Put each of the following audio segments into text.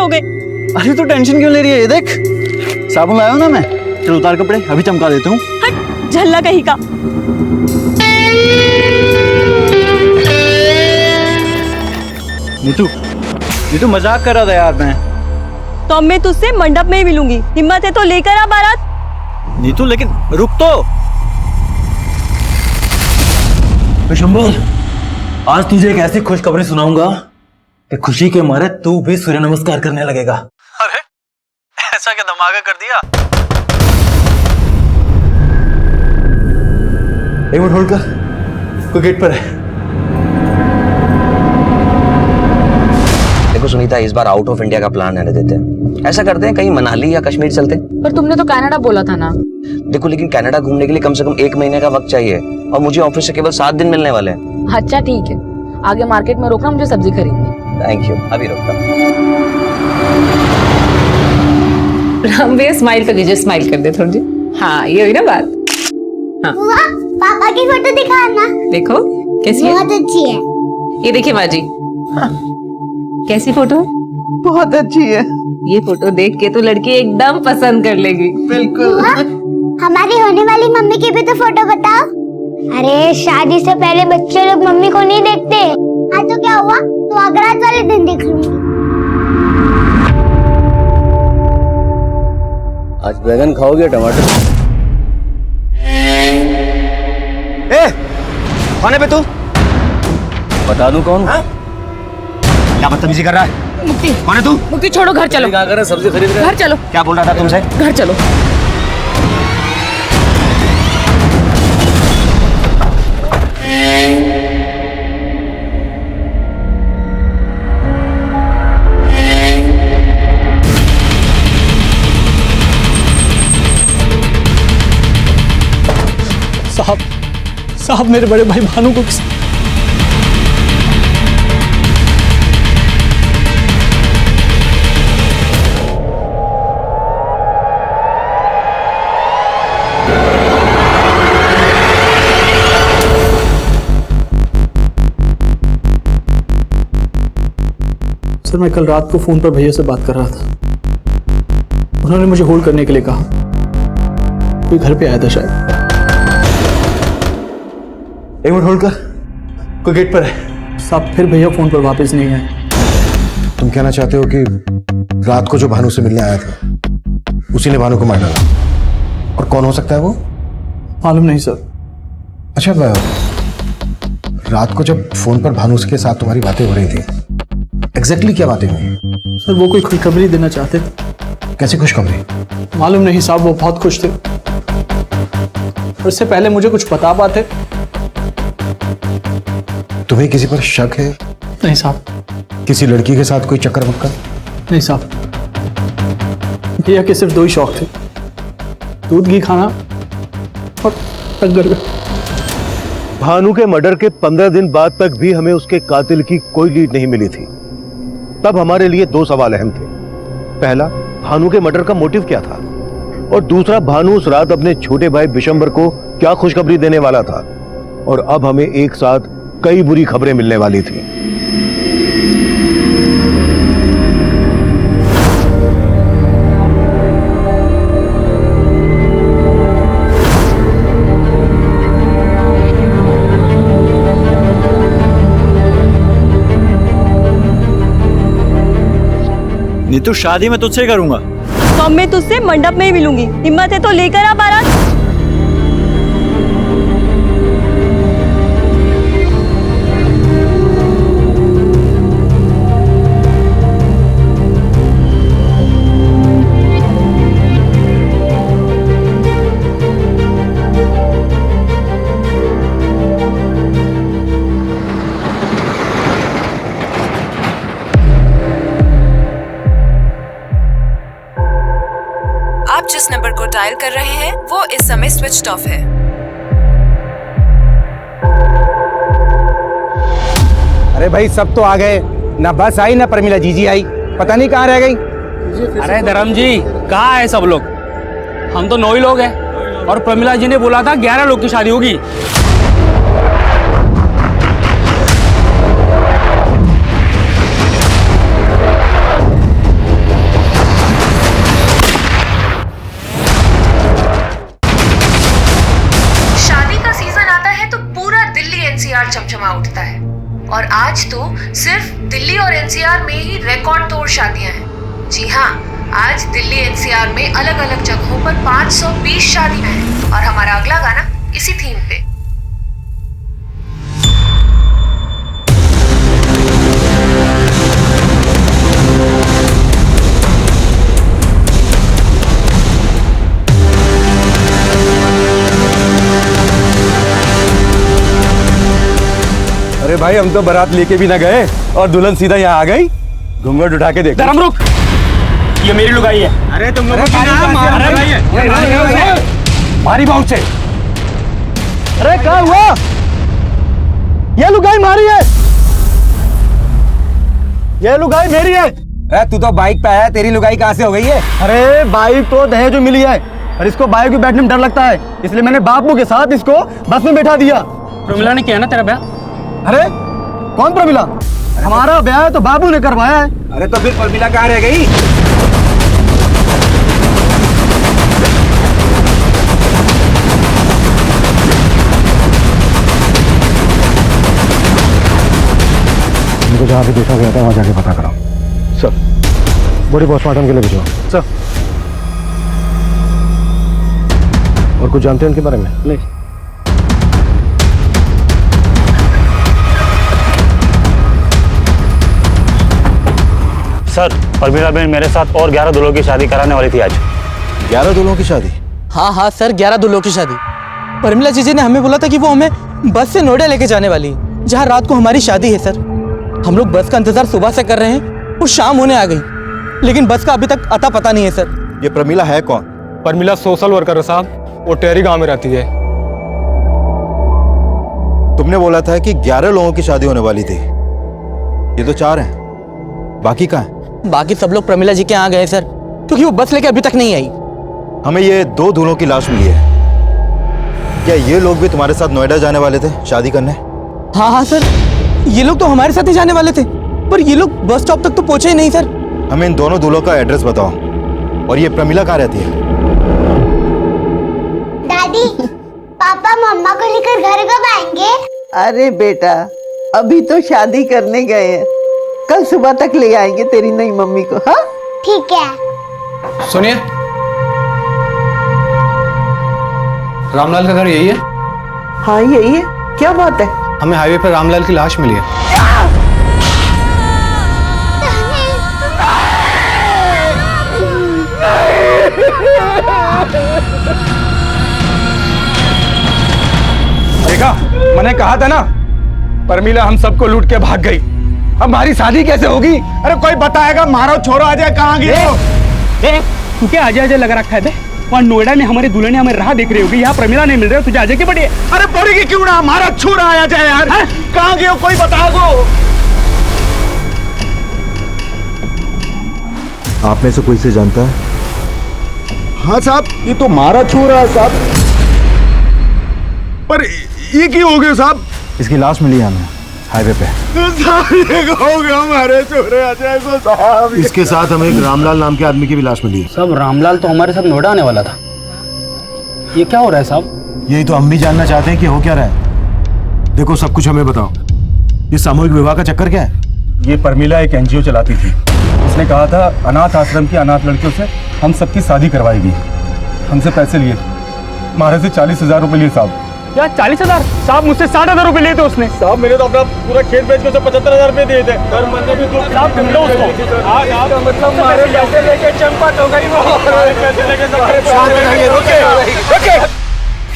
जाओगे। अरे तो टेंशन क्यों ले रही है? ये देख साबुन लाया हूं ना मैं। चल उतार कपड़े, अभी चमका देता हूँ। हट झल्ला कहीं का। नीतू मजाक कर रहा था यार मैं। तो अब मैं तुझसे मंडप में ही मिलूंगी। हिम्मत है तो लेकर आ बारात। नीतू लेकिन रुक तो। विशंबर, आज तुझे एक ऐसी खुशखबरी सुनाऊंगा कि खुशी के मारे तू भी सूर्य नमस्कार करने लगेगा। अरे ऐसा क्या धमाका कर दिया? एक मिनट होल्ड कर, कोई गेट पर है। देखो सुनीता, इस बार आउट ऑफ इंडिया का प्लान रहने देते हैं। ऐसा करते हैं कहीं मनाली या कश्मीर चलते हैं। पर तुमने तो कनाडा बोला था ना। देखो लेकिन कनाडा घूमने के लिए कम से कम 1 महीने का वक्त चाहिए और मुझे ऑफिस से केवल 7 दिन मिलने वाले हैं। अच्छा ठीक है, आगे मार्केट में रोकना, मुझे सब्जी खरीदनी। थैंक यू, अभी रोकता। राम भैया स्माइल तो कीजिए, स्माइल कर दे थोड़ी। हाँ ये हुई ना बात। हाँ पापा की फोटो दिखाना। देखो कैसी है? बहुत अच्छी है। ये देखिए माँ जी। हाँ। कैसी फोटो? बहुत अच्छी है। ये फोटो देख के तो लड़की एकदम पसंद कर लेगी। बिल्कुल। हमारी होने वाली मम्मी की भी तो फोटो बताओ। अरे शादी से पहले बच्चे लोग मम्मी को नहीं देखते। आज तो क्या हुआ, तो अगरात वाले दिन देख लूंगी। आज बैगन खाओगे टमाटर? ए, कौन है बे तू? बता दूं कौन? क्या बदतमीजी कर रहा है? मुक्ति, कौन है तू? मुक्ति छोड़ो, घर चलो। क्या कर रहे? सब्जी खरीद रहे? घर चलो। क्या बोल रहा था तुमसे? घर चलो। साहब मेरे बड़े भाई भानु को सर मैं कल रात को फोन पर भैया से बात कर रहा था। उन्होंने मुझे होल्ड करने के लिए कहा। कोई घर पे आया था शायद। एक मिनट होल्ड कर, कोई गेट पर है। साहब फिर भैया फोन पर वापस नहीं आए। तुम कहना चाहते हो कि रात को जो भानु से मिलने आया था उसी ने भानु को मार डाला? और कौन हो सकता है वो? मालूम नहीं सर। अच्छा, रात को जब फोन पर भानु के साथ तुम्हारी बातें हो रही थी, एग्जैक्टली क्या बातें हुई? सर वो कोई खुशखबरी देना चाहते थे। कैसी खुशखबरी? मालूम नहीं साहब, वो बहुत खुश थे। और इससे पहले मुझे कुछ बता पाते। तुम्हें किसी पर शक है? नहीं साहब। किसी लड़की के साथ कोई चक्कर मक्कर? नहीं साहब, भैया के सिर्फ 2 ही शौक थे, दूध घी खाना और टक्कर का। भानु के मर्डर के 15 दिन बाद तक भी हमें उसके कातिल की कोई लीड नहीं मिली थी। तब हमारे लिए 2 सवाल अहम थे। पहला, भानु के मर्डर का मोटिव क्या था, और दूसरा, भानु उस रात अपने छोटे भाई विशंबर को क्या खुशखबरी देने वाला था। और अब हमें एक साथ कई बुरी खबरें मिलने वाली थी। नीतू शादी मैं तुझसे करूंगा। तो अब मैं तुझसे मंडप में ही मिलूंगी। हिम्मत है तो लेकर आ बारात। आप जिस नंबर को डायल कर रहे हैं वो इस समय स्विच्ड ऑफ है। अरे भाई सब तो आ गए, ना बस आई ना प्रमिला जीजी आई, पता नहीं कहाँ रह गई। अरे धर्म जी, कहाँ है सब लोग? हम तो 9 ही लोग हैं और प्रमिला जी ने बोला था 11 लोग की शादी होगी। आज तो सिर्फ दिल्ली और एनसीआर में ही रिकॉर्ड तोड़ शादियां हैं। जी हाँ, आज दिल्ली एनसीआर में अलग अलग जगहों पर 520 शादियां हैं और हमारा अगला गाना इसी थीम पे। अरे भाई हम तो बारात लेके भी ना गए और दुल्हन सीधा यहाँ आ गई। घूंघट उठा के देख। धर्म रुक, ये मेरी लुगाई है। अरे तुम लोग मारी बाउंड से। अरे क्या हुआ? ये लुगाई मारी है, ये लुगाई मेरी है। अरे तू तो बाइक पे है, तेरी लुगाई कहाँ से हो गई है? अरे बाइक तो दहेज में मिली है और इसको बाइक में बैठने में डर लगता है, इसलिए मैंने बापू के साथ इसको बस में बैठा दिया। प्रमिला ने किया ना तेरा ब्याह? अरे कौन प्रमिला? हमारा ब्याह है तो बाबू ने करवाया है। अरे तो फिर प्रमिला कहाँ रह गई? मुझे जहाँ भी देखा गया था वहाँ जाके पता कराओ। सर, बॉडी पोस्टमार्टम के लिए भिजवाओ। सर। और कुछ जानते हैं उनके बारे में? नहीं। सर, प्रमिला बहन मेरे साथ और 11 दूल्हों की शादी कराने वाली थी आज। 11 दूल्हों की शादी? हाँ हाँ सर, 11 दूल्हों की शादी। प्रमिला जीजी ने हमें बोला था कि वो हमें बस से नोएडा लेके जाने वाली है, जहाँ रात को हमारी शादी है सर। हम लोग बस का इंतजार सुबह से कर रहे हैं और शाम होने आ गई, लेकिन बस का अभी तक अता पता नहीं है सर। ये प्रमिला है कौन? प्रमिला सोशल वर्कर है साहब, वो टेहरी गांव में रहती है। तुमने बोला था कि 11 लोगों की शादी होने वाली थी, ये तो 4 हैं, बाकी कहाँ हैं? बाकी सब लोग प्रमिला जी के यहाँ गए सर, क्योंकि वो बस लेके अभी तक नहीं आई। हमें ये 2 दूल्हों की लाश मिली है। क्या ये लोग भी तुम्हारे साथ नोएडा जाने वाले थे शादी करने? हाँ हाँ सर, ये लोग तो हमारे साथ ही जाने वाले थे, पर ये लोग बस स्टॉप तक तो पहुंचे ही नहीं सर। हमें इन दोनों दूल्हों का एड्रेस बताओ, और ये प्रमिला कहाँ रहती है? दादी, पापा मम्मा को लेकर घर कब आएंगे? अरे बेटा, अभी तो शादी करने गए हैं, कल सुबह तक ले आएंगे तेरी नई मम्मी को। हाँ ठीक है। सुनिए, रामलाल का घर यही है? हाँ यही है। क्या बात है? हमें हाईवे पर रामलाल की लाश मिली है। देखा, मैंने कहा था ना, प्रमिला हम सबको लूट के भाग गई। अब हमारी शादी कैसे होगी? अरे कोई बताएगा? मारो छोरो, अजय कहाँ गए? तू क्या अजय अजय लगा रखा है बे? वहाँ नोएडा में हमारी दुल्हन हमें राह देख रही होगी, यहाँ प्रमिला नहीं मिल रही, तुझे अजय की पड़ी है? अरे पड़ेगी क्यों ना, हमारा छोरा आया जाए यार। कहाँ गए? कोई बताओ। आप में से कोई से जानता है? हाँ साहब, ये तो मारा छोरा है साहब। पर ये क्यों हो गया साहब? इसकी लाश मिली है हमें हाईवे पे। हमारे छोरे अजय को साहब। इसके साथ हमें एक रामलाल नाम के आदमी की भी लाश मिली है। सब रामलाल तो हमारे साथ नोएडा आने वाला था। ये क्या हो रहा है साहब? यही तो हम भी जानना चाहते हैं कि हो क्या रहा है। देखो, सब कुछ हमें बताओ, ये सामूहिक विवाह का चक्कर क्या है? ये प्रमिला एक एनजीओ चलाती थी। उसने कहा था अनाथ आश्रम की अनाथ लड़कियों से हम सबकी शादी करवाएगी। हमसे पैसे लिए, हमारे से 40,000 रुपए लिए साहब। क्या 40,000? साहब मुझसे 60,000 रुपए लिए थे उसने। साहब मैंने तो अपना पूरा खेत बेच के उसे 75,000 रुपए दिए थे। घर बनने भी तो साहब ढूंढो उसको। आज आप मतलब हमारे पैसे लेके चंपट हो गई वो। पैसे लेके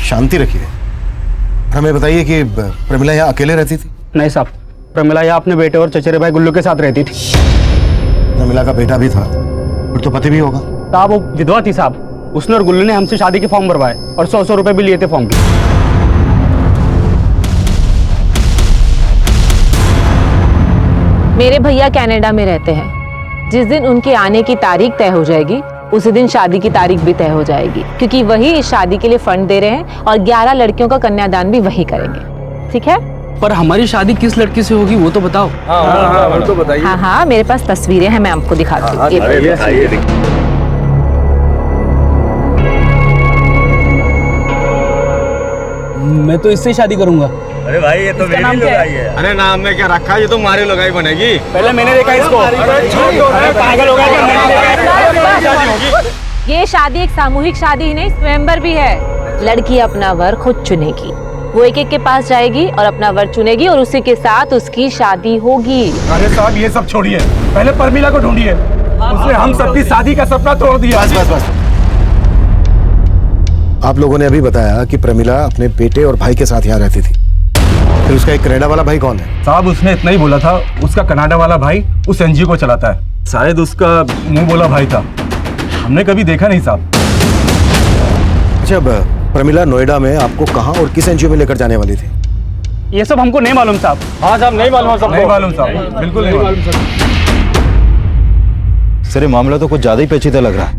शांति रखिए। हमें बताइए कि प्रमिला यहाँ अकेले रहती थी? नहीं साहब, प्रमिला यहाँ अपने बेटे और चचेरे भाई गुल्लू के साथ रहती थी। प्रमिला का बेटा भी था, फिर तो पति भी होगा। साहब वो विधवा थी साहब। उसने और गुल्लू ने हमसे शादी के फॉर्म भरवाए और 100 रुपए भी लिए थे फॉर्म के। मेरे भैया कनाडा में रहते हैं। जिस दिन उनके आने की तारीख तय हो जाएगी, उसी दिन शादी की तारीख भी तय हो जाएगी, क्योंकि वही इस शादी के लिए फंड दे रहे हैं और 11 लड़कियों का कन्यादान भी वही करेंगे। ठीक है? पर हमारी शादी किस लड़की से होगी वो तो बताओ। हाँ तो बताइए। हाँ हाँ, मेरे पास तस्वीरें हैं, मैं आपको दिखाती हूँ। मैं तो इससे शादी करूंगा। अरे भाई ये तो इसका नाम क्या है? अरे नाम में क्या रखा, ये तो मारे लगाई बनेगी। पहले मैंने देखा इसको। पागल हो गया क्या? ये शादी एक सामूहिक शादी ही नहीं, स्वयंवर भी है। लड़की अपना वर खुद चुनेगी, वो एक एक के पास जाएगी और अपना वर चुनेगी और उसी के साथ उसकी शादी होगी। अरे साहब ये सब छोड़िए, पहले परमिला को ढूंढिए, उसने हम सबकी शादी का सपना तोड़ दिया। बस बस बस। आप लोगों ने अभी बताया कि प्रमिला अपने बेटे और भाई के साथ यहाँ रहती थी, फिर उसका एक कनाडा वाला भाई कौन है? साहब उसने इतना ही बोला था, उसका कनाडा वाला भाई उस एनजीओ को चलाता है, शायद उसका मुंह बोला भाई था, हमने कभी देखा नहीं साहब। जब प्रमिला नोएडा में आपको कहाँ और किस एनजीओ में लेकर जाने वाली थी? ये सब हमको नहीं मालूम साहब। हाँ साहब नहीं मालूम, सब नहीं मालूम साहब, बिल्कुल नहीं मालूम। सर ये मामला तो कुछ ज्यादा ही पेचीदा लग रहा है।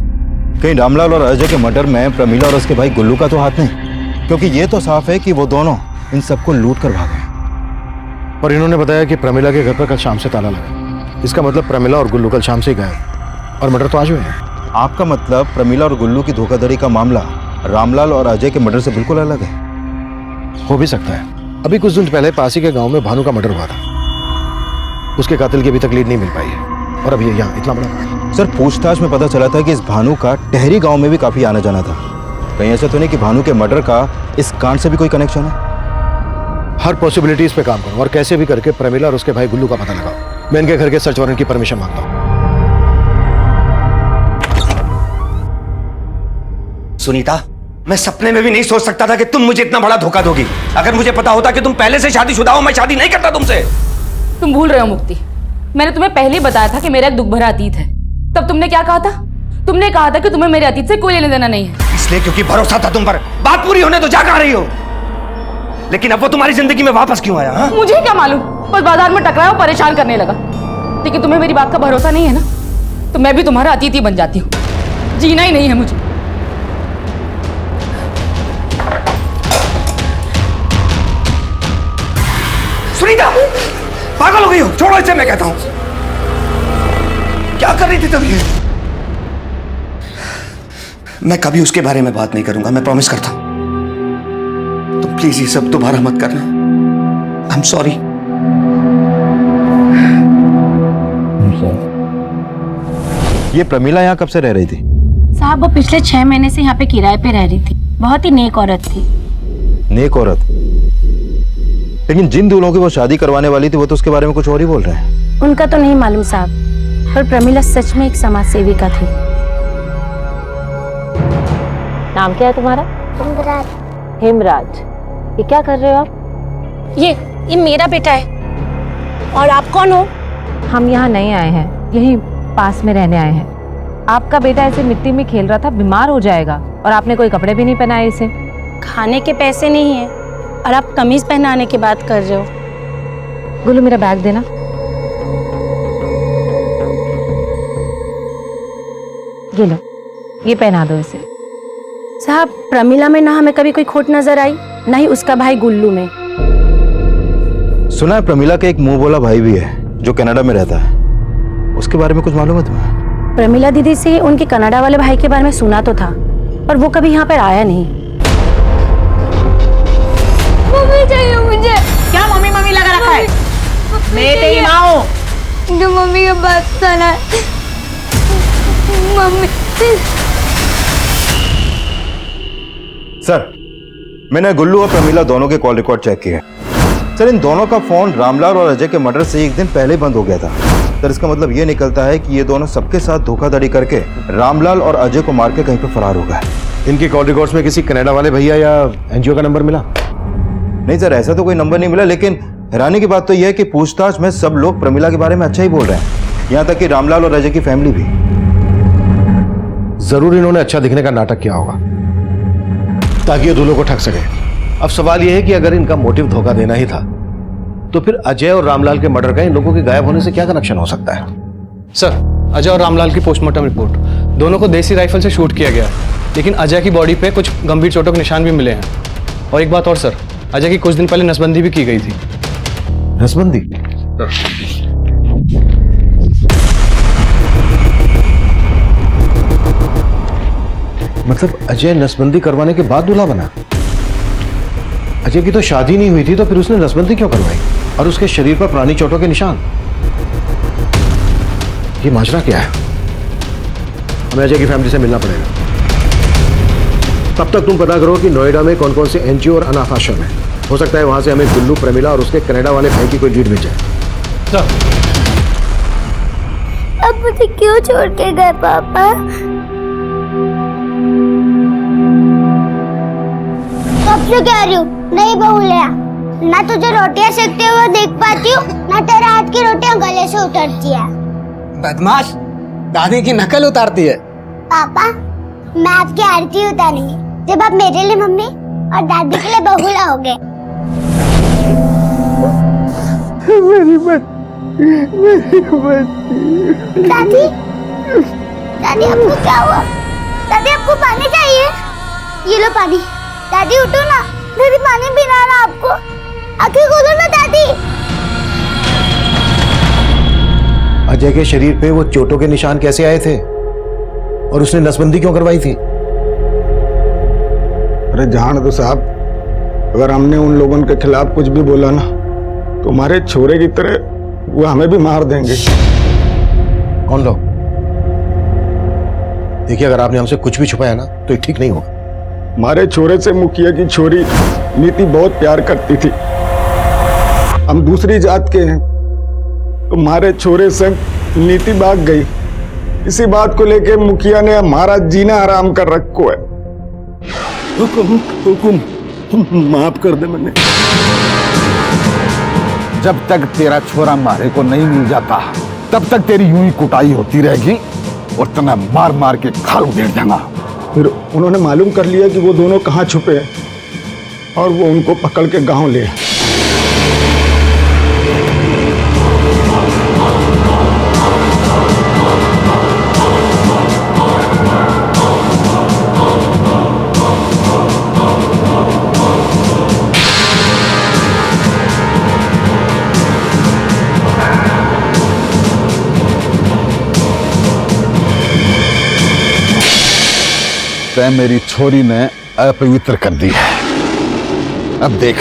कहीं रामलाल और अजय के मर्डर में प्रमिला और उसके भाई गुल्लू का तो हाथ नहीं, क्योंकि ये तो साफ है कि वो दोनों इन सबको लूट कर भागे। और इन्होंने बताया कि प्रमिला के घर पर कल शाम से ताला लगा। इसका मतलब प्रमिला और गुल्लू कल शाम से ही गायब और मर्डर तो आज हुए हैं। आपका मतलब प्रमिला और गुल्लू की धोखाधड़ी का मामला रामलाल और अजय के मर्डर से बिल्कुल अलग है? हो भी सकता है। अभी कुछ दिन पहले पासी के गांव में भानु का मर्डर हुआ था, उसके कातिल की अभी तक लीड नहीं मिल पाई है, और अब ये यहाँ इतना बड़ा। सर पूछताछ में पता चला था कि इस भानु का टहरी गांव में भी काफी आना जाना था। कहीं ऐसा तो नहीं कि भानु के मर्डर का इस कांड से भी कोई कनेक्शन है? हर पॉसिबिलिटीज पे काम करो और कैसे भी करके प्रमिला और उसके भाई गुल्लू का पता लगाओ। मैं इनके घर के सर्च वारंट की परमिशन मांगता हूँ। सुनीता, मैं सपने में भी नहीं सोच सकता था कि तुम मुझे इतना बड़ा धोखा दोगी। अगर मुझे पता होता कि तुम पहले से शादीशुदा हो, मैं शादी नहीं करता तुमसे। तुम भूल रहे हो मुक्ति, मैंने तुम्हें पहले ही बताया था कि मेरा एक दुख भरा अतीत है। तब तुमने क्या कहा था? तुमने कहा था कि तुम्हें मेरे अतीत से कोई लेना देना नहीं है। इसलिए क्योंकि भरोसा था तुम पर। बात पूरी होने तो जा कहां रही हो? लेकिन अब वो तुम्हारी जिंदगी में वापस क्यों आया? मुझे क्या मालूम, बस बाजार में टकराया और परेशान करने लगा। लेकिन तुम्हें मेरी बात का भरोसा नहीं है ना, तो मैं भी तुम्हारा अतीत ही बन जाती हूँ। जीना ही नहीं है मुझे। सुनीता, पागल हो गई हो? छोड़ो इसे, मैं कहता हूं। क्या कर रही थी तब ये? मैं कभी उसके बारे में बात नहीं करूंगा, मैं प्रॉमिस करता हूं। तुम प्लीज ये सब दोबारा मत करना। I am sorry. ये प्रमिला यहाँ कब से रह रही थी? साहब वो पिछले 6 महीने से यहाँ पे किराए पे रह रही थी। बहुत ही नेक औरत थी। नेक औरत? लेकिन जिन दूल्हों की वो शादी करवाने वाली थी वो तो उसके बारे में कुछ और ही बोल रहे हैं। उनका तो नहीं मालूम साहब, पर प्रमिला सच में एक समाज सेविका थी। नाम क्या है तुम्हारा? हिमराज। हिमराज। ये क्या कर रहे हो आप? ये मेरा बेटा है। और आप कौन हो? हम यहाँ नहीं आए हैं, यही पास में रहने आए हैं। आपका बेटा ऐसे मिट्टी में खेल रहा था, बीमार हो जाएगा, और आपने कोई कपड़े भी नहीं पहनाए इसे। खाने के पैसे नहीं है और आप कमीज पहनाने की बात कर रहे हो। गुल्लू मेरा बैग देना। ये लो, ये पहना दो इसे। साहब प्रमिला में ना हमें कभी कोई खोट नजर आई, ना ही उसका भाई गुल्लू में। सुना है प्रमिला का एक मुंह बोला भाई भी है जो कनाडा में रहता है, उसके बारे में कुछ मालूम है तुम्हें? प्रमिला दीदी से उनके कनाडा वाले भाई के बारे में सुना तो था, पर वो कभी यहाँ पर आया नहीं। मम्मी चाहिए मुझे। क्या मम्मी मम्मी लगा रखा है? मैं तेरी माँ हूँ। जो मम्मी का बात सुना। मम्मी। सर मैंने गुल्लू और प्रमिला दोनों के कॉल रिकॉर्ड चेक किए। सर इन दोनों का फोन रामलाल और अजय के मर्डर से एक दिन पहले बंद हो गया था। सर इसका मतलब ये निकलता है कि ये दोनों सबके साथ धोखाधड़ी करके रामलाल और अजय को मार के कहीं पर फरार हो गए। इनके कॉल रिकॉर्ड्स में किसी कनाडा वाले भैया या एनजीओ का नंबर मिला? नहीं सर ऐसा तो कोई नंबर नहीं मिला, लेकिन हैरानी की बात तो यह है कि पूछताछ में सब लोग प्रमिला के बारे में अच्छा ही बोल रहे हैं, यहाँ तक कि रामलाल और अजय की फैमिली भी। जरूर इन्होंने अच्छा दिखने का नाटक किया होगा ताकि ये दूल्हों को ठग सके। अब सवाल यह है कि अगर इनका मोटिव धोखा देना ही था तो फिर अजय और रामलाल के मर्डर का इन लोगों के गायब होने से क्या कनेक्शन हो सकता है? सर अजय और रामलाल की पोस्टमार्टम रिपोर्ट, दोनों को देसी राइफल से शूट किया गया, लेकिन अजय की बॉडी पे कुछ गंभीर चोटों के निशान भी मिले हैं। और एक बात और सर, अजय की कुछ दिन पहले नसबंदी भी की गई थी। नसबंदी? मतलब अजय नसबंदी करवाने के बाद दूल्हा बना? अजय की तो शादी नहीं हुई थी, तो फिर उसने नसबंदी क्यों करवाई? और उसके शरीर पर पुरानी चोटों के निशान। ये माजरा क्या है? हमें अजय की फैमिली से मिलना पड़ेगा। तब तक तुम पता करो कि नोएडा में कौन कौन से एनजीओ और अनाथ आश्रम है। हो सकता है वहां से हमें गुल्लू, प्रमिला और उसके कनाडा वाले भाई की कोई लीड मिल जाए। अब मुझे क्यों छोड़ के गए पापा? कब से कह रही हूँ नहीं बहू ले आ। ना तुझे रोटियां सेकते हुए देख पाती हूँ, ना तेरे हाथ की रोटियां गले से उतरती है। बदमाश, दादी की नकल उतारती है। पापा, मैं आपकी आरती उतारूंगी जब आप मेरे लिए मम्मी और दादी के लिए बहू लाओगे। मेरी बच्ची। दादी, दादी आपको क्या हुआ? दादी आपको पानी चाहिए? ये लो पानी। दादी उठो ना, दादी पानी पिलाना आपको। आंखें खोलो ना दादी। अजय के शरीर पे वो चोटों के निशान कैसे आए थे? और उसने नसबंदी क्यों करवाई थी? अरे जान दो साहब, अगर हमने उन लोगों के खिलाफ कुछ भी बोला ना तो हमारे छोरे की तरह वो हमें भी मार देंगे। कौन लोग? देखिए, अगर आपने हमसे कुछ भी छुपाया ना तो ये ठीक नहीं होगा। हमारे छोरे से मुखिया की छोरी नीति बहुत प्यार करती थी। हम दूसरी जात के हैं तो हमारे छोरे संग नीति भाग गई। इसी बात को लेके मुखिया ने हमारा जीना हराम कर रखो है। हुकुम माफ कर दे मैंने। जब तक तेरा छोरा मारे को नहीं मिल जाता तब तक तेरी यूं ही कुटाई होती रहेगी और तुम्हें मार मार के खाल उधेड़ देगा। फिर उन्होंने मालूम कर लिया कि वो दोनों कहाँ छुपे हैं और वो उनको पकड़ के गांव ले आए। तै मेरी छोरी ने अपवित्र कर दी है। अब देख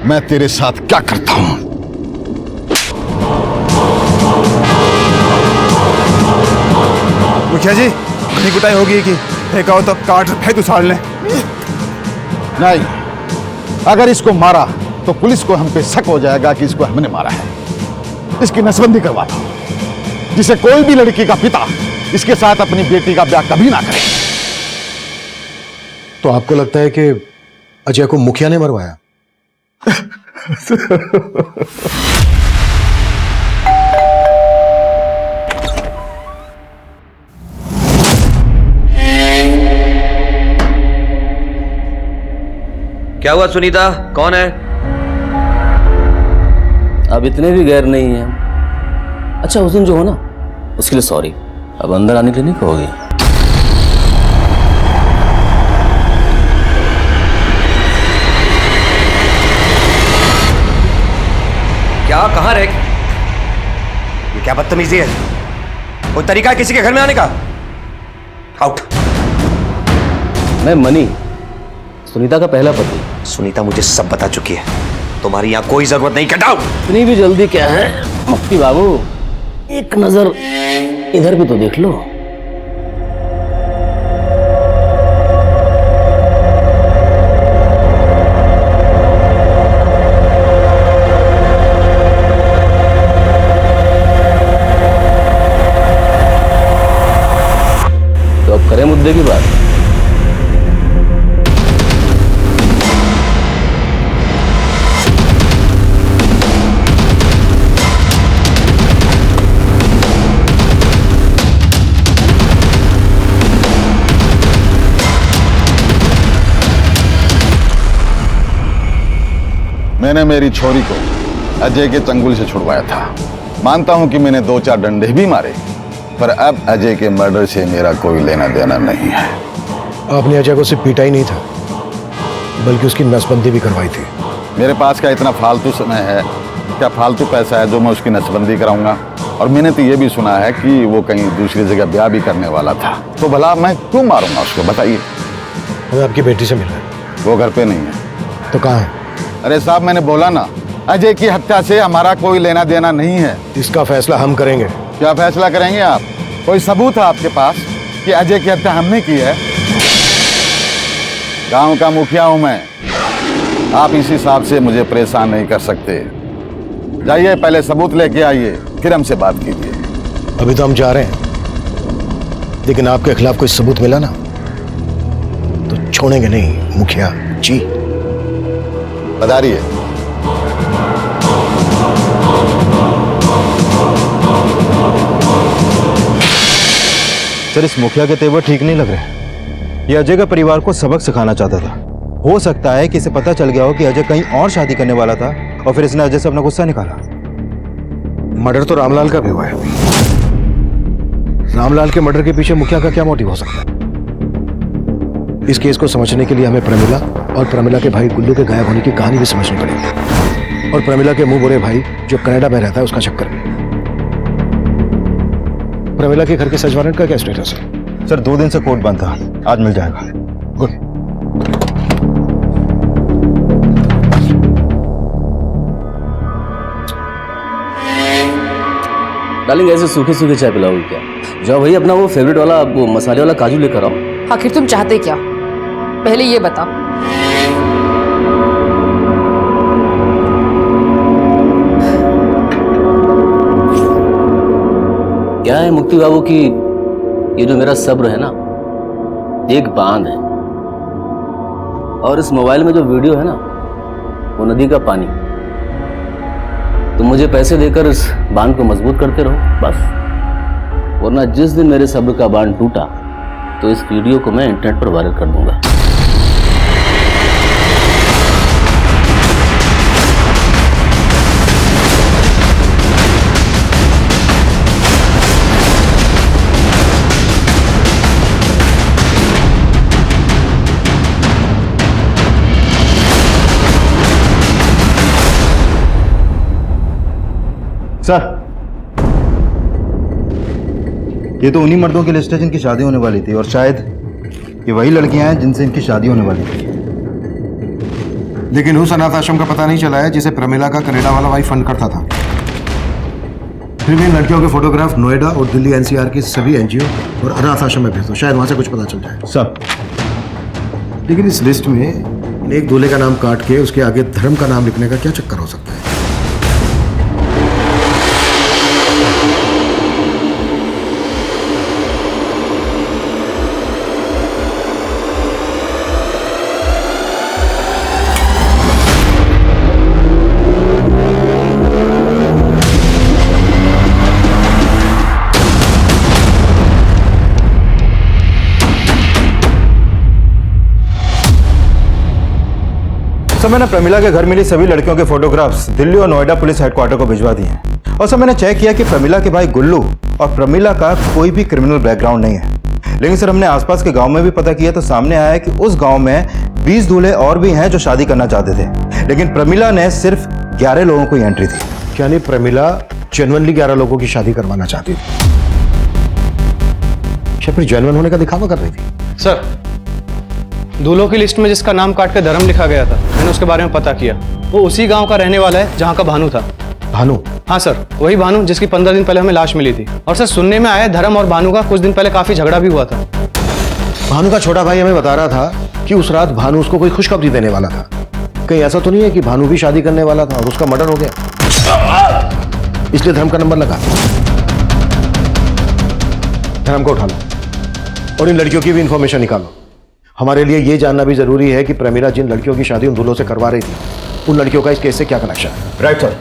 मैं तेरे साथ क्या करता हूं। मुखिया जी, इतनी कुटाई होगी कि फेंका हो तो काट फेंक उछाड़ लें। नहीं, अगर इसको मारा तो पुलिस को हम पे शक हो जाएगा कि इसको हमने मारा है। इसकी नसबंदी करवा दो, जिसे कोई भी लड़की का पिता इसके साथ अपनी बेटी का ब्याह कभी ना करे। तो आपको लगता है कि अजय को मुखिया ने मरवाया? क्या हुआ सुनीता, कौन है? अब इतने भी गैर नहीं है। अच्छा, उस दिन जो हो ना उसके लिए सॉरी। अब अंदर आने के लिए नहीं कहोगे? क्या, कहां रह? ये क्या बदतमीजी है? कोई तरीका है किसी के घर में आने का? आउट। मैं मनी, सुनीता का पहला पति। सुनीता मुझे सब बता चुकी है, तुम्हारी यहां कोई जरूरत नहीं। Get out. इतनी भी जल्दी क्या है मुफ्ती बाबू? एक नजर इधर भी तो देख लो। तो अब करें मुद्दे की बात। मैंने मेरी छोरी को अजय के चंगुल से छुड़वाया था। मानता हूं कि मैंने 2-4 डंडे भी मारे, पर अब अजय के मर्डर से मेरा कोई लेना देना नहीं है। आपने अजय को सिर्फ पीटा ही नहीं था, बल्कि उसकी नसबंदी भी करवाई थी। मेरे पास क्या इतना फालतू समय है, क्या फालतू पैसा है जो मैं उसकी नसबंदी कराऊंगा? और मैंने तो ये भी सुना है कि वो कहीं दूसरी जगह ब्याह भी करने वाला था। तो भला मैं क्यों मारूंगा उसको, बताइए। हमें आपकी बेटी से मिलना है। वो घर पे नहीं है। तो कहाँ है? अरे साहब, मैंने बोला ना, अजय की हत्या से हमारा कोई लेना देना नहीं है। इसका फैसला हम करेंगे। क्या फैसला करेंगे आप? कोई सबूत है आपके पास कि अजय की हत्या हमने की है? गांव का मुखिया हूं मैं, आप इस हिसाब से मुझे परेशान नहीं कर सकते। जाइए, पहले सबूत लेके आइए, फिर हमसे बात कीजिए। अभी तो हम जा रहे हैं, लेकिन आपके खिलाफ कोई सबूत मिला ना तो छोड़ेंगे नहीं मुखिया जी। बताइए। सर, इस मुखिया के तेवर ठीक नहीं लग रहे। ये अजय का परिवार को सबक सिखाना चाहता था। हो सकता है कि इसे पता चल गया हो कि अजय कहीं और शादी करने वाला था और फिर इसने अजय से अपना गुस्सा निकाला। मर्डर तो रामलाल का भी हुआ है। रामलाल के मर्डर के पीछे मुखिया का क्या मोटिव हो सकता है? इस केस को समझने के लिए हमें प्रमिला और प्रमिला के भाई गुल्लू के गायब होने की कहानी भी समझनी पड़ेगी, और प्रमिला के मुंह बोरे भाई जो कनाडा में रहता है उसका चक्कर भी। प्रमिला के घर के सर्च वारंट का क्या स्टेटस है? सर, 2 दिन से कोर्ट बंद था, आज मिल जाएगा। गुड। डार्लिंग, ऐसे सूखे सूखे चाय पिलाओगे क्या? जाओ भाई, अपना वो फेवरेट वाला वो मसाले वाला काजू लेकर आओ। आखिर तुम चाहते क्या? पहले ये बताओ। क्या है मुक्ति बाबू की, ये जो मेरा सब्र है ना, एक बांध है, और इस मोबाइल में जो वीडियो है ना, वो नदी का पानी। तुम मुझे पैसे देकर इस बांध को मजबूत करते रहो बस, वरना जिस दिन मेरे सब्र का बांध टूटा तो इस वीडियो को मैं इंटरनेट पर वायरल कर दूंगा। सर, ये तो उन्हीं मर्दों की लिस्ट है जिनकी शादी होने वाली थी, और शायद ये वही लड़कियां हैं जिनसे इनकी शादी होने वाली थी। लेकिन उस अनाथ आश्रम का पता नहीं चला है जिसे प्रमिला का कनाडा वाला भाई फंड करता था। फिर भी इन लड़कियों के फोटोग्राफ नोएडा और दिल्ली एनसीआर की सभी एनजीओ और अनाथ आश्रम में भेज दो, शायद वहां से कुछ पता चल जाए। सब। लेकिन इस लिस्ट में एक दूल्हे का नाम काट के उसके आगे धर्म का नाम लिखने का क्या चक्कर हो सकता है? सर, मैंने प्रमिला के घर मिली सभी लड़कियों के फोटोग्राफ्स दिल्ली और नोएडा पुलिस हेडक्वार्टर को भिजवा दिए हैं। और सर, मैंने चेक किया कि प्रमिला के भाई गुल्लू और प्रमिला का कोई भी क्रिमिनल बैकग्राउंड नहीं है। लेकिन सर, हमने आसपास के गांव में भी पता किया तो सामने आया कि उस गांव में 20 दूल्हे और भी हैं जो शादी करना चाहते थे, लेकिन प्रमिला ने सिर्फ 11 लोगों को एंट्री दी। यानी प्रमिला जेन्युइनली 11 लोगों की शादी करवाना चाहती थी, या फिर जेन्युइन होने का दिखावा कर रही थी? सर, दूल्हों की लिस्ट में जिसका नाम काट कर धर्म लिखा गया था, मैंने उसके बारे में पता किया। वो उसी गांव का रहने वाला है जहां का भानु था। भानु? हाँ सर, वही भानु जिसकी 15 दिन पहले हमें लाश मिली थी। और सर, सुनने में आया धर्म और भानु का कुछ दिन पहले काफी झगड़ा भी हुआ था। भानु का छोटा भाई हमें बता रहा था कि उस रात भानु उसको कोई खुशखबरी देने वाला था। कहीं ऐसा तो नहीं है कि भानु भी शादी करने वाला था और उसका मर्डर हो गया, इसलिए धर्म का नंबर लगा? धर्म को उठा लो और इन लड़कियों की भी इंफॉर्मेशन निकालो। हमारे लिए यह जानना भी जरूरी है कि प्रमिला जिन लड़कियों की शादी उन दूल्हों से करवा रही थी, उन लड़कियों का इस केस से क्या कनेक्शन है। Right sir.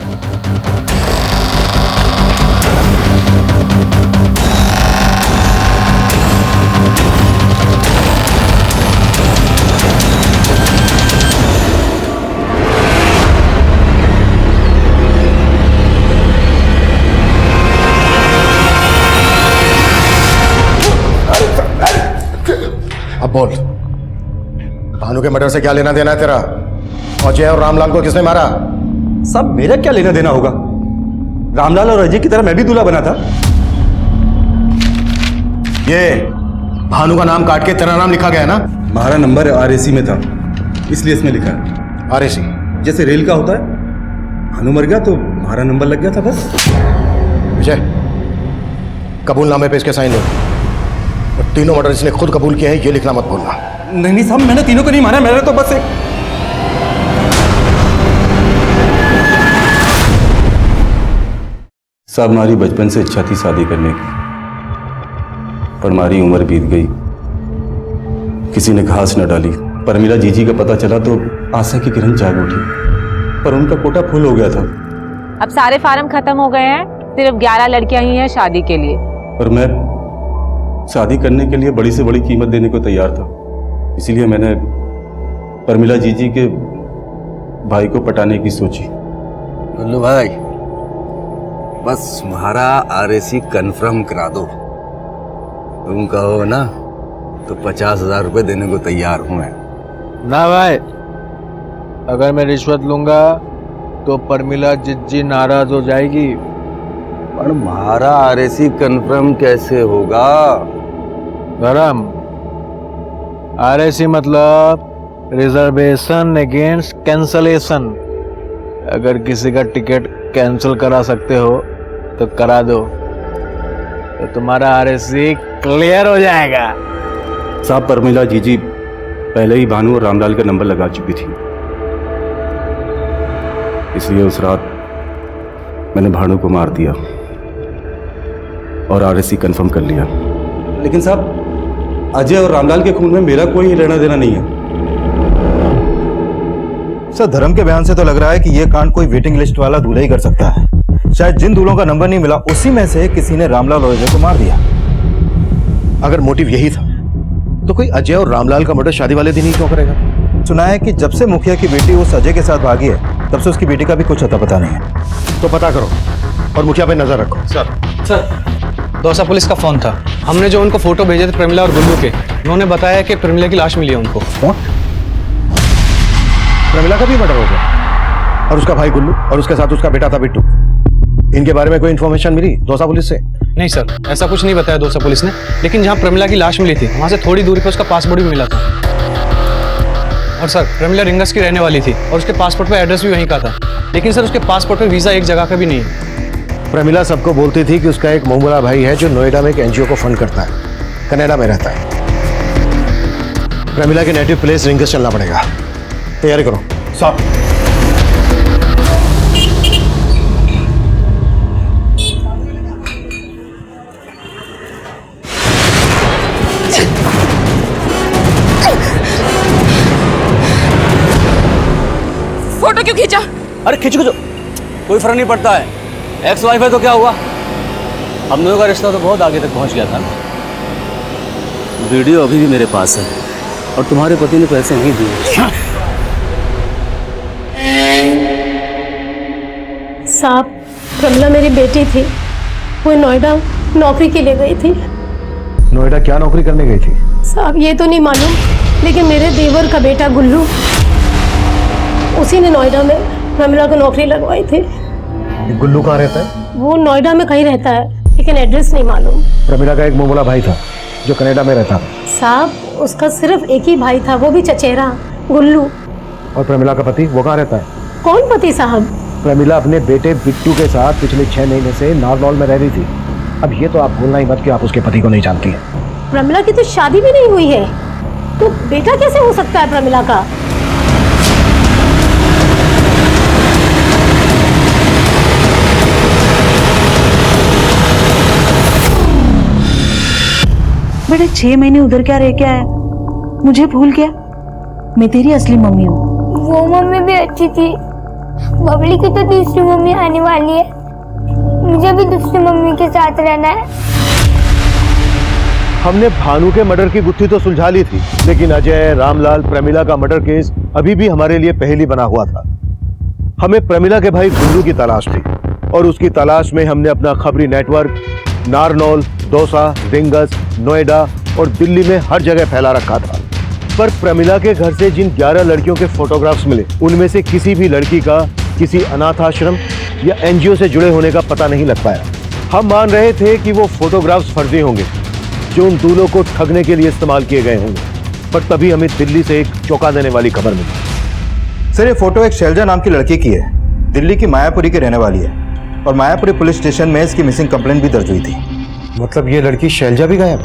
अब बोल, भानु के मर्डर से क्या लेना देना है तेरा? अजय और रामलाल को किसने मारा? सब मेरा क्या लेना देना होगा? रामलाल और अजय की तरह मैं भी दूल्हा बना था। ये भानु का नाम काट के तेरा नाम लिखा गया ना? हमारा नंबर आरएसी में था, इसलिए इसमें लिखा है। आरएसी। जैसे रेल का होता है, भानु मर गया तो हमारा नंबर लग गया था बस। विजय, कबूलनामे पे इसके साइन लो। और तीनों मर्डर इसने खुद कबूल किए हैं, ये लिखना मत भूलना। नहीं साहब, मैंने तीनों को नहीं मारा, मैंने तो बस एक। साहब, हमारी बचपन से इच्छा थी शादी करने की, पर हमारी उम्र बीत गई, किसी ने घास न डाली। परमिला जीजी का पता चला तो आशा की किरण जाग उठी, पर उनका कोटा फुल हो गया था। अब सारे फार्म खत्म हो गए हैं, सिर्फ 11 लड़कियां ही हैं शादी के लिए। पर मैं शादी करने के लिए बड़ी से बड़ी कीमत देने को तैयार था, इसीलिए मैंने परमिला जीजी के भाई को पटाने की सोची। गुल्लू भाई, बस तुम्हारा आरएसी कंफर्म करा दो। तुम कहो ना तो 50,000 रुपए देने को तैयार हूं मैं। ना भाई, अगर मैं रिश्वत लूंगा तो परमिला जिज्जी नाराज हो जाएगी। पर हमारा आरएसी कंफर्म कैसे होगा? धर्म, आरएसी मतलब रिजर्वेशन अगेंस्ट कैंसलेशन। अगर किसी का टिकट कैंसिल करा सकते हो तो करा दो, तो तुम्हारा आरएसी क्लियर हो जाएगा। साहब, परमिला जीजी पहले ही भानु और रामलाल का नंबर लगा चुकी थी, इसलिए उस रात मैंने भानु को मार दिया और आरएसी कंफर्म कर लिया। लेकिन साहब, अजय और रामलाल के खून में मेरा कोई लेना देना नहीं है। सर, धर्म के बयान से तो लग रहा है कि यह कांड कोई वेटिंग लिस्ट वाला दूल्हा ही कर सकता है। शायद जिन दूल्हों का नंबर नहीं मिला उसी में से किसी ने रामलाल और अजय को मार दिया। अगर मोटिव यही था तो कोई अजय और रामलाल का मर्डर शादी वाले दिन ही क्यों करेगा? सुना है कि जब से मुखिया की बेटी उस अजय के साथ भागी है, तब से उसकी बेटी का भी कुछ अता पता नहीं है। तो पता करो और मुखिया पे नजर रखो। सर, दौसा पुलिस का फोन था। हमने जो उनको फोटो भेजे थे प्रमिला और गुल्लू के, उन्होंने बताया कि प्रमिला की लाश मिली है उनको। प्रमिला का भी मर्डर हो गया और उसका भाई गुल्लू और उसके साथ उसका बेटा था बिट्टू। इनके बारे में कोई इन्फॉर्मेशन मिली दौसा पुलिस से? नहीं सर, ऐसा कुछ नहीं बताया दौसा पुलिस ने, लेकिन जहां प्रमिला की लाश मिली थी वहां से थोड़ी दूरी पर उसका पासपोर्ट भी मिला था। और सर, प्रमिला रिंगस की रहने वाली थी और उसके पासपोर्ट पर एड्रेस भी वहीं का था, लेकिन सर उसके पासपोर्ट पर वीजा एक जगह का भी नहीं है। प्रमिला सबको बोलती थी कि उसका एक मोहम्मदा भाई है जो नोएडा में एक एनजीओ को फंड करता है, कनाडा में रहता है। प्रमिला के नेटिव प्लेस रिंगस चलना पड़ेगा। तैयारी करो साहब। फोटो क्यों खींचा? अरे खींच को कोई फर्क नहीं पड़ता है, एक्स वाइफ है तो क्या हुआ? हम दोनों का रिश्ता तो बहुत आगे तक पहुंच गया था। वीडियो अभी भी मेरे पास है और तुम्हारे पति ने पैसे नहीं दिए। साहब, प्रमिला मेरी बेटी थी, वो नोएडा नौकरी के लिए गई थी। नोएडा क्या नौकरी करने गई थी? साहब, ये तो नहीं मालूम, लेकिन मेरे देवर का बेटा गुल्लू, उसी ने नोएडा में प्रमिला को नौकरी लगवाई थी। गुल्लू कहाँ रहता है? वो नोएडा में कहीं रहता है, लेकिन एड्रेस नहीं मालूम। प्रमिला का एक मोहम्मदा भाई था जो कनाडा में रहता था। साहब, उसका सिर्फ एक ही भाई था, वो भी चचेरा, गुल्लू। और प्रमिला का पति वो कहाँ रहता है? कौन पति साहब? प्रमिला अपने बेटे बिट्टू के साथ पिछले 6 महीने से नारनौल में रह रही थी। अब ये तो आप भूलना ही मत कि आप उसके पति को नहीं जानती हैं। प्रमिला की तो शादी भी नहीं हुई है, तो बेटा कैसे हो सकता है प्रमिला का? बेटा 6 महीने उधर क्या रह के आया, मुझे भूल गया? मैं तेरी असली मम्मी हूँ। वो मम्मी भी अच्छी थी, बबली की तो दूसरी मम्मी आने वाली है, मुझे भी दूसरी मम्मी के साथ रहना है। हमने भानु के मर्डर की गुत्थी तो सुलझा ली थी, लेकिन अजय, रामलाल, प्रमिला का मर्डर केस अभी भी हमारे लिए पहेली बना हुआ था। हमें प्रमिला के भाई गुल्लू की तलाश थी और उसकी तलाश में हमने अपना खबरी नेटवर्क नारनौल, दौसा, रिंगस, नोएडा और दिल्ली में हर जगह फैला रखा था। पर प्रमिला के घर से जिन 11 लड़कियों के फोटोग्राफ्स मिले, उनमें से किसी भी लड़की का किसी अनाथ आश्रम या एनजीओ से जुड़े होने का पता नहीं लग पाया। हम मान रहे थे कि वो फोटोग्राफ्स फर्जी होंगे जो उन दूल्हों को ठगने के लिए इस्तेमाल किए गए होंगे, पर तभी हमें दिल्ली से एक चौंका देने वाली खबर मिली। सर ये फोटो एक शैलजा नाम की लड़की की है, दिल्ली की मायापुरी की रहने वाली है और मायापुरी पुलिस स्टेशन में इसकी मिसिंग कंप्लेंट भी दर्ज हुई थी। मतलब ये लड़की शैलजा भी गायब?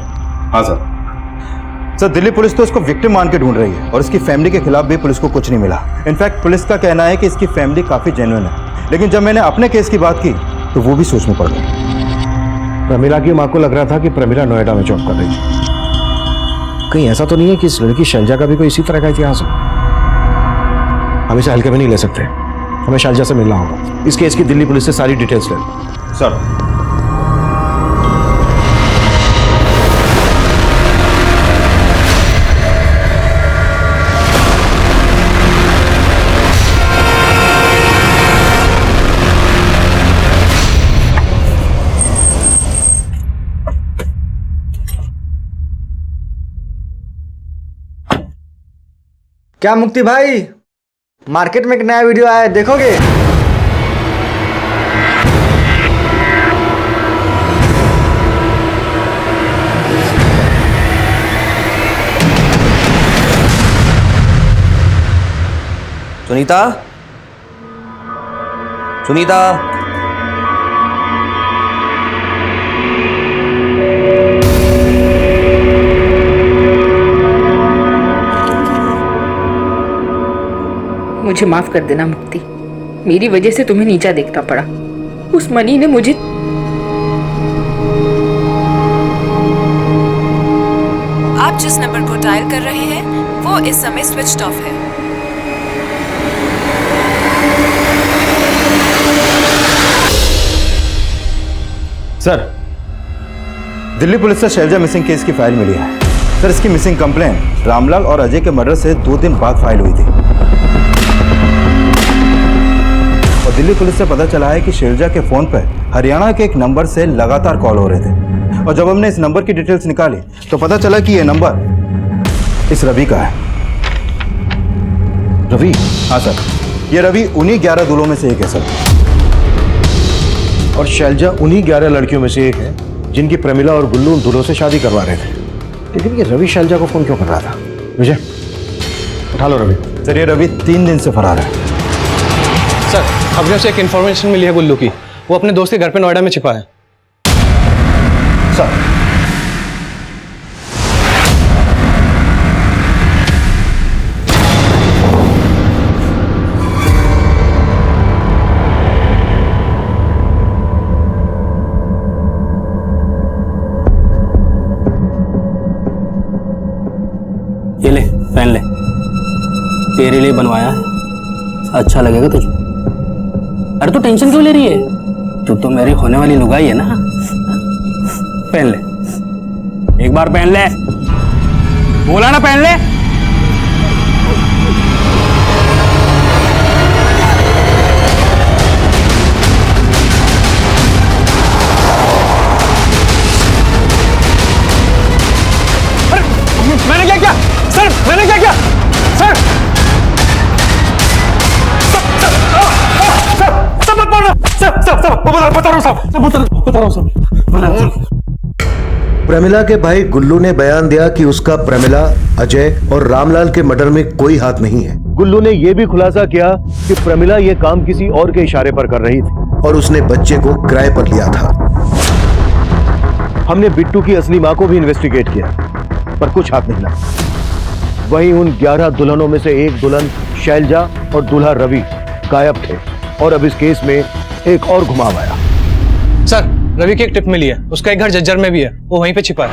हाँ सर। सर दिल्ली पुलिस तो इसको विक्टिम मान के ढूंढ रही है और इसकी फैमिली के खिलाफ भी पुलिस को कुछ नहीं मिला। इनफैक्ट पुलिस का कहना है कि इसकी फैमिली काफी जेन्युइन है, लेकिन जब मैंने अपने केस की बात की तो वो भी सोच में पड़ गई। प्रमिला की माँ को लग रहा था कि प्रमिला नोएडा में जॉब कर रही थी। कहीं ऐसा तो नहीं है कि इस लड़की शैलजा का भी कोई इसी तरह का इतिहास हो? हम इसे हल्के में नहीं ले सकते, हमें शैलजा से मिलना होगा। इस केस की दिल्ली पुलिस से सारी डिटेल्स ले लो। सर क्या मुक्ति भाई, मार्केट में एक नया वीडियो आया है, देखोगे? सुनीता, सुनीता, मुझे माफ कर देना मुक्ति, मेरी वजह से तुम्हें नीचा देखना पड़ा। उस मनी ने मुझे आप जिस नंबर को डायल कर रहे हैं वो इस समय स्विच्ड ऑफ है। सर दिल्ली पुलिस से शैलजा मिसिंग केस की फाइल मिली है। सर इसकी मिसिंग कंप्लेंट रामलाल और अजय के मर्डर से 2 दिन बाद फाइल हुई थी और दिल्ली पुलिस से पता चला है कि शैलजा के फोन पर हरियाणा के एक नंबर से लगातार कॉल हो रहे थे और जब हमने इस नंबर की डिटेल्स निकाली तो पता चला कि यह नंबर इस रवि का है। रवि? हाँ सर, ये रवि उन्हीं 11 दूल्हों में से एक है सर। और शैलजा उन्हीं 11 लड़कियों में से एक है जिनकी प्रमिला और गुल्लू उन दूल्हों से शादी करवा रहे थे। लेकिन ये रवि शैलजा को फोन क्यों कर रहा था? विजय उठा लो रवि। सर ये रवि 3 दिन से फरार है। सर हमने उसे एक इन्फॉर्मेशन मिली है गुल्लू की, वो अपने दोस्त के घर पे नोएडा में छिपा है। सर ये ले पहन ले, तेरे लिए बनवाया है, अच्छा लगेगा तुझे। अरे तू टेंशन क्यों ले रही है, तू तो मेरी होने वाली लुगाई है ना। पहन ले, एक बार पहन ले, बोला ना पहन ले। अरे मैंने क्या किया सर, मैंने क्या किया सर? प्रमिला के भाई गुल्लू ने बयान दिया कि उसका प्रमिला, अजय और रामलाल के मर्डर में कोई हाथ नहीं है। गुल्लू ने यह भी खुलासा किया कि प्रमिला यह काम किसी और के इशारे पर कर रही थी और उसने बच्चे को किराए पर लिया था। हमने बिट्टू की असली मां को भी इन्वेस्टिगेट किया पर कुछ हाथ नहीं लगा। वहीं उन 11 दुल्हनों में से एक दुल्हन शैलजा और दूल्हा रवि गायब थे और अब इस केस में एक और घुमाव आया। सर रवि की एक टिप मिली है, उसका एक घर जज्जर में भी है, वो वहीं पे छिपा है।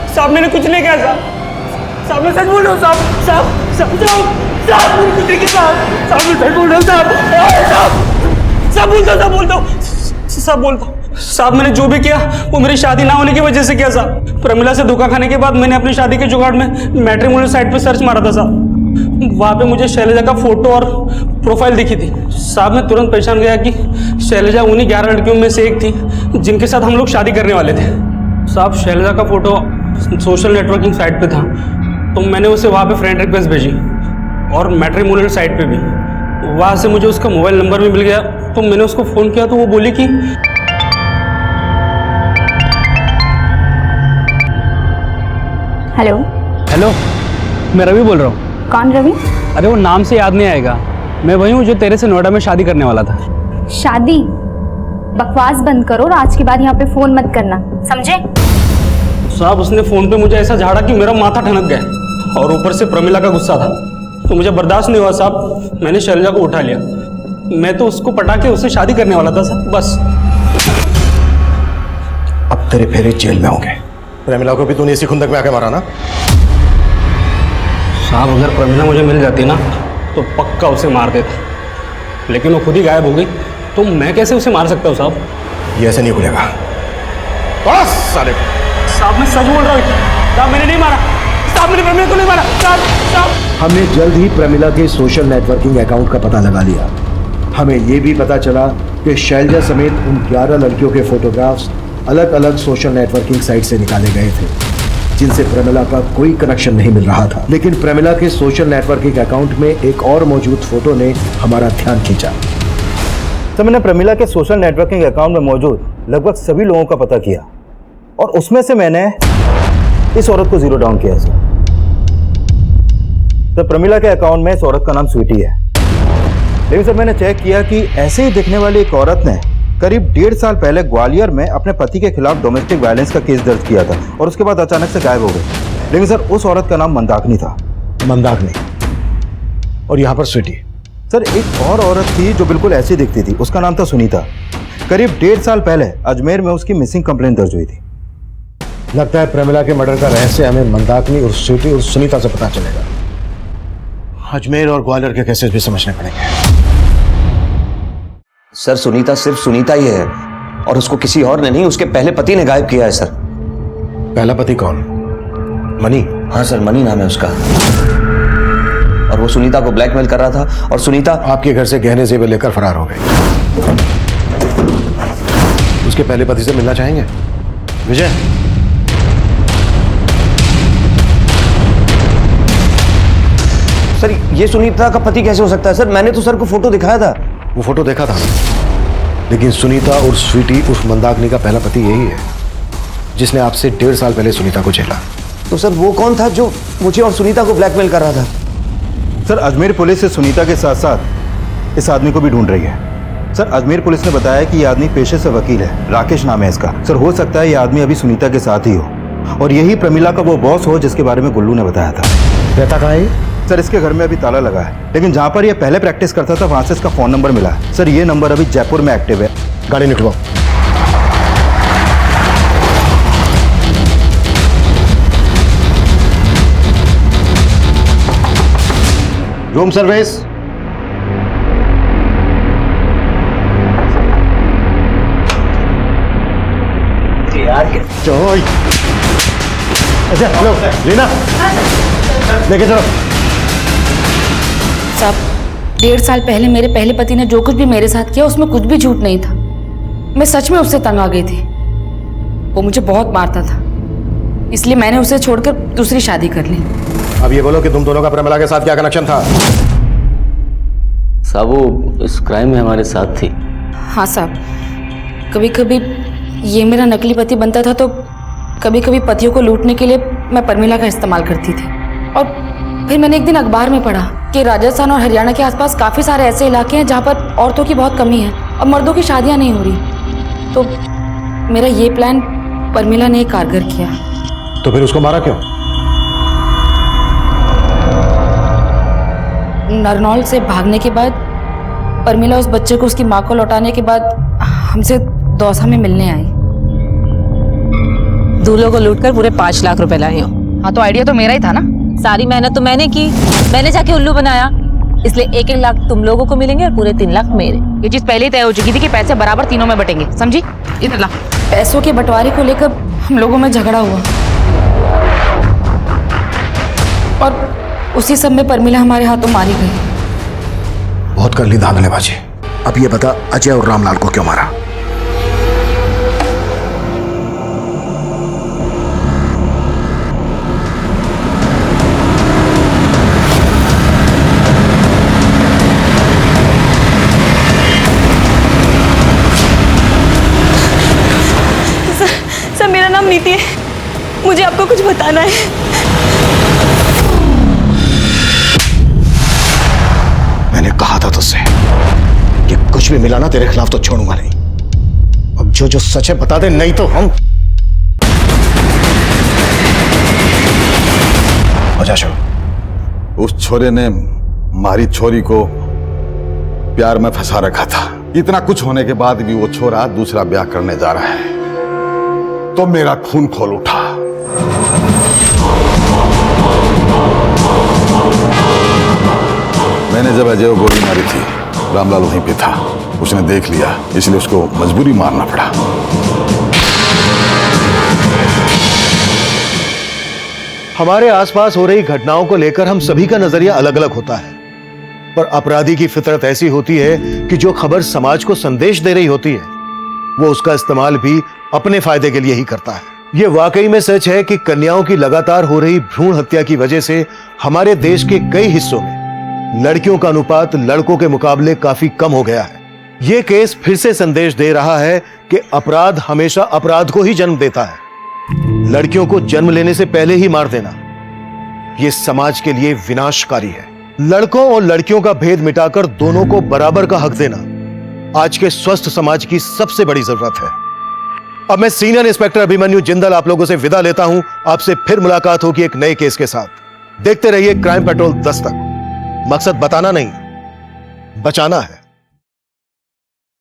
साहब मैंने कुछ नहीं किया साहब, साहब मैं सच बोल रहा हूँ साहब, साहब साहब साहब मैंने कुछ नहीं किया साहब, साहब मैं सच बोल रहा हूँ साहब, साहब साहब बोलता हूँ साहब बोलता हूँ साहब, मैंने जो भी किया वो मेरी शादी ना होने की वजह से किया साहब। प्रमिला से धोखा खाने के बाद मैंने अपनी शादी के जुगाड़ में मैट्रिमोनियल साइट पे सर्च मारा था साहब, वहाँ पे मुझे शैलजा का फोटो और प्रोफाइल दिखी थी। साहब मैं तुरंत पहचान गया कि शैलजा उन्हीं 11 लड़कियों में से एक थी जिनके साथ हम लोग शादी करने वाले थे। साहब शैलजा का फोटो सोशल नेटवर्किंग साइट पे था, तो मैंने उसे वहाँ पे फ्रेंड रिक्वेस्ट भेजी और मैट्रिमोनियल साइट पे भी। वहाँ से मुझे उसका मोबाइल नंबर भी मिल गया, तो मैंने उसको फ़ोन किया तो वो बोली कि हेलो। हेलो, मैं रवि बोल रहा हूँ। कौन रवि? अरे वो नाम से याद नहीं आएगा, मैं वही हूँ जो तेरे से नोएडा में शादी करने वाला था। शादी? बकवास बंद करो और आज के बाद यहाँ पे फोन मत करना, समझे? साहब उसने फ़ोन पे मुझे ऐसा झाड़ा कि मेरा माथा ठनक गया, और ऊपर से प्रमिला का गुस्सा था, तो मुझे बर्दाश्त नहीं हुआ साहब। मैंने शैलजा को उठा लिया। मैं तो उसको पटा के उससे शादी करने वाला था सर, बस। अब तेरे फेरे जेल में होंगे। प्रेमिला को भी तूने इसी खुंदक में आके मारा ना? साहब अगर प्रमिला मुझे मिल जाती ना तो पक्का उसे मार देता, लेकिन वो खुद ही गायब हो गई, तो मैं कैसे उसे मार सकता हूँ साहब? ये ऐसे नहीं खुलेगा। बस साले। साहब मैं सच बोल रहा हूँ, साहब मैंने नहीं मारा, साहब मैंने प्रमिला को नहीं मारा, साहब। हमने जल्द ही प्रमिला के सोशल नेटवर्किंग अकाउंट का पता लगा लिया। हमें ये भी पता चला कि शैलजा समेत उन 11 लड़कियों के फोटोग्राफ्स अलग अलग सोशल नेटवर्किंग साइट से निकाले गए थे, जिनसे प्रमिला का कोई कनेक्शन नहीं मिल रहा था। लेकिन प्रमिला के सोशल नेटवर्किंग अकाउंट में एक और मौजूद फोटो ने हमारा ध्यान खींचा। तो मैंने प्रमिला के सोशल नेटवर्किंग अकाउंट में मौजूद लगभग सभी लोगों का पता किया, और उसमें से मैंने इस औरत को जीरो डाउन किया सर। तो प्रमिला के अकाउंट में इस औरत का नाम स्वीटी है, लेकिन सर मैंने चेक किया कि ऐसे ही दिखने वाली एक औरत ने करीब 1.5 साल पहले ग्वालियर में अपने पति के खिलाफ डोमेस्टिक वायलेंस का केस दर्ज किया था, और उसके बाद अचानक से गायब हो गई। लेकिन सर उस औरत का नाम मंदाकिनी था। मंदाकिनी? और यहाँ पर स्वीटी? सर एक और औरत थी जो बिल्कुल ऐसी दिखती थी, उसका नाम था सुनीता। करीब 1.5 साल पहले अजमेर में उसकी मिसिंग कंप्लेंट दर्ज हुई थी। लगता है प्रमिला के मर्डर का रहस्य हमें मंदाकिनी और स्वीटी और सुनीता से पता चलेगा। अजमेर और ग्वालियर के केसेस भी समझने पड़ेंगे। सर सुनीता सिर्फ सुनीता ही है, और उसको किसी और ने नहीं, उसके पहले पति ने गायब किया है सर। पहला पति कौन? मनी? हाँ सर, मनी नाम है उसका, और वो सुनीता को ब्लैकमेल कर रहा था, और सुनीता आपके घर से गहने जेवर लेकर फरार हो गई। उसके पहले पति से मिलना चाहेंगे? विजय? सर ये सुनीता का पति कैसे हो सकता है सर? मैंने तो सर को फोटो दिखाया था। वो फोटो देखा था, लेकिन सुनीता और स्वीटी उर्फ मंदाकिनी का पहला पति यही है जिसने आपसे 1.5 साल पहले सुनीता को झेला। तो सर वो कौन था जो मुझे और सुनीता को ब्लैकमेल कर रहा था? सर अजमेर पुलिस से सुनीता के साथ साथ इस आदमी को भी ढूंढ रही है। सर अजमेर पुलिस ने बताया कि यह आदमी पेशे से वकील है, राकेश नाम है इसका। सर हो सकता है यह आदमी अभी सुनीता के साथ ही हो, और यही प्रमिला का वो बॉस हो जिसके बारे में गुल्लू ने बताया था। रहता कहाँ है? सर इसके घर में अभी ताला लगा है, लेकिन जहाँ पर यह पहले प्रैक्टिस करता था वहां से इसका फोन नंबर मिला है। सर ये नंबर अभी जयपुर में एक्टिव है। गाड़ी निकलवाओ। Room service. चलो अच्छा लो लीना लेके चलो। साहब 1.5 साल पहले मेरे पहले पति ने जो कुछ भी मेरे साथ किया उसमें कुछ भी झूठ नहीं था। मैं सच में उससे तंग आ गई थी। वो मुझे बहुत मारता था, इसलिए मैंने उसे छोड़कर दूसरी शादी कर ली। अब ये बोलो कि तुम दोनों का प्रमिला के साथ क्या कनेक्शन था? साहब वो इस क्राइम में हमारे साथ थी। हाँ साहब, कभी कभी ये मेरा नकली पति बनता था, तो कभी कभी पतियों को लूटने के लिए मैं प्रमिला का इस्तेमाल करती थी। और फिर मैंने एक दिन अखबार में पढ़ा कि राजस्थान और हरियाणा के आसपास काफ़ी सारे ऐसे इलाके हैं जहाँ पर औरतों की बहुत कमी है और मर्दों की शादियाँ नहीं हो रही। तो मेरा ये प्लान प्रमिला ने कारगर किया। तो फिर उसको मारा क्यों? नरनौल से भागने के बाद प्रमिला उस बच्चे को उसकी माँ को लौटाने के बाद हमसे दौसा में मिलने आई। दूल्हों को लूटकर पूरे 5 लाख रुपए लाई हूँ। हाँ तो आइडिया तो मेरा ही था ना। सारी मेहनत तो मैंने की, मैंने जाके उल्लू बनाया, इसलिए 1-1 लाख तुम लोगों को मिलेंगे और पूरे 3 लाख मेरे। ये चीज पहले ही तय हो चुकी थी कि पैसे बराबर तीनों में बटेंगे, समझी? इधर ला। पैसों के बंटवारे को लेकर हम लोगों में झगड़ा हुआ, और उसी सब में परमिला हमारे हाथों मारी गई। बहुत कर ली धांधलेबाजी। अब ये बता, अजय और रामलाल को क्यों मारा? सर मेरा नाम नीति है, मुझे आपको कुछ बताना है। मैंने कहा था तुझसे कि कुछ भी मिला ना तेरे खिलाफ तो छोड़ूंगा नहीं। अब जो सच है बता दे, नहीं तो हम उस छोरे ने मारी छोरी को प्यार में फंसा रखा था। इतना कुछ होने के बाद भी वो छोरा दूसरा ब्याह करने जा रहा है तो मेरा खून खोल उठा। मैंने जब अजय को गोली मारी थी, रामलाल वहीं पे था। उसने देख लिया, इसलिए उसको मजबूरी मारना पड़ा। हमारे आसपास हो रही घटनाओं को लेकर हम सभी का नजरिया अलग अलग होता है, पर अपराधी की फितरत ऐसी होती है कि जो खबर समाज को संदेश दे रही होती है वो उसका इस्तेमाल भी अपने फायदे के लिए ही करता है। ये वाकई में सच है कि कन्याओं की लगातार हो रही भ्रूण हत्या की वजह से हमारे देश के कई हिस्सों में लड़कियों का अनुपात लड़कों के मुकाबले काफी कम हो गया है। ये केस फिर से संदेश दे रहा है कि अपराध हमेशा अपराध को ही जन्म देता है। लड़कियों को जन्म लेने से पहले ही मार देना यह समाज के लिए विनाशकारी है। लड़कों और लड़कियों का भेद मिटाकर दोनों को बराबर का हक देना आज के स्वस्थ समाज की सबसे बड़ी जरूरत है। अब मैं सीनियर इंस्पेक्टर अभिमन्यु जिंदल आप लोगों से विदा लेता हूं। आपसे फिर मुलाकात होगी एक नए केस के साथ। देखते रहिए क्राइम पेट्रोल 10 तक। मकसद बताना नहीं, बचाना है।